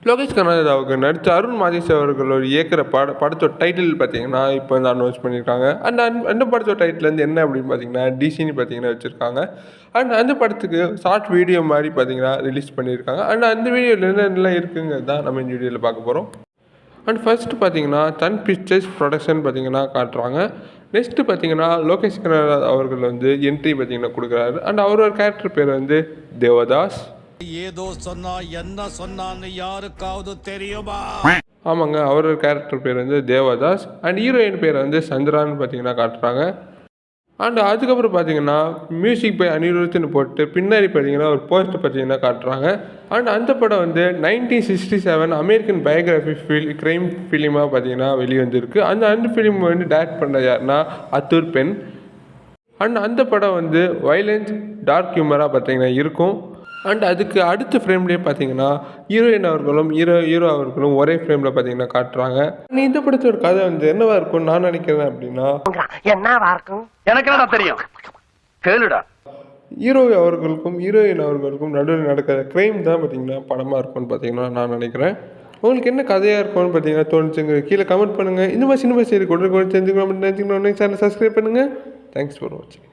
லோகேஷ் கனகராஜ் நடித்த அருண் மாதேஷ் அவர்கள் இயக்குற படத்தோட டைட்டில் பார்த்தீங்கன்னா இப்போ வந்து அனௌன்ஸ் பண்ணியிருக்காங்க. அந்த படத்தோட டைட்டில் வந்து என்ன அப்படின்னு பார்த்தீங்கன்னா டிசின்னு பார்த்தீங்கன்னா வச்சுருக்காங்க. அந்த படத்துக்கு ஷார்ட் வீடியோ மாதிரி பார்த்தீங்கன்னா ரிலீஸ் பண்ணியிருக்காங்க. அந்த வீடியோவில் என்னென்னலாம் இருக்குங்கிறது தான் நம்ம இந்த வீடியோவில் பார்க்க போகிறோம். ஃபர்ஸ்ட்டு பார்த்தீங்கன்னா சன் பிக்சர்ஸ் ப்ரொடக்ஷன் பார்த்தீங்கன்னா காட்டுறாங்க. நெக்ஸ்ட்டு பார்த்தீங்கன்னா லோகேஷ் கனகராஜ் அவர்கள் வந்து என்ட்ரி பார்த்தீங்கன்னா கொடுக்குறாரு. அவரோட கேரக்டர் பேர் வந்து தேவதாஸ். ஏதோ சொன்னா என்ன சொன்னான்னு யாருக்காவது தெரியுமா? ஆமாங்க, அவரோட கேரக்டர் பேர் வந்து தேவதாஸ். ஹீரோயின் பேர் வந்து சந்திரான்னு பார்த்தீங்கன்னா காட்டுறாங்க. அதுக்கப்புறம் பார்த்தீங்கன்னா மியூசிக் பை அனிருத்னு போட்டு பின்னாடி பார்த்தீங்கன்னா ஒரு போஸ்ட் பார்த்தீங்கன்னா காட்டுறாங்க. அந்த படம் வந்து 1967 அமெரிக்கன் பயோகிராஃபி க்ரைம் ஃபிலிமாக பார்த்தீங்கன்னா வெளியே வந்திருக்கு. அந்த ஃபிலிம் வந்து டைரக்ட் பண்ண யாருன்னா அத்தூர் பென். அந்த படம் வந்து வைலன்ஸ் டார்க் ஹியூமராக பார்த்தீங்கன்னா இருக்கும். அதுக்கு அடுத்த ஃப்ரேம்லேயே பார்த்தீங்கன்னா ஹீரோயின் அவர்களும் ஹீரோ அவர்களும் ஒரே ஃப்ரேமில் பார்த்தீங்கன்னா காட்டுறாங்க. இந்த படத்தோட கதை வந்து என்னவா இருக்கும்னு நான் நினைக்கிறேன் அப்படின்னா, என்னவா இருக்கும் எனக்கு என்ன தெரியும் கேளுடா. ஹீரோ அவர்களுக்கும் ஹீரோயின் அவர்களுக்கும் நடுவில் நடக்கிற க்ரைம் தான் பார்த்தீங்கன்னா படமாக இருக்கும்னு பார்த்தீங்கன்னா நான் நினைக்கிறேன். உங்களுக்கு என்ன கதையாக இருக்கும்னு பார்த்தீங்கன்னா தோணுச்சுங்க கீழே கமெண்ட் பண்ணுங்கள். இந்த மாதிரி சினிமா செய்தி கூட தெரிஞ்சுக்கணும். சேனல் சப்ஸ்கிரைப் பண்ணுங்கள். தேங்க்ஸ் ஃபார் வாட்சிங்.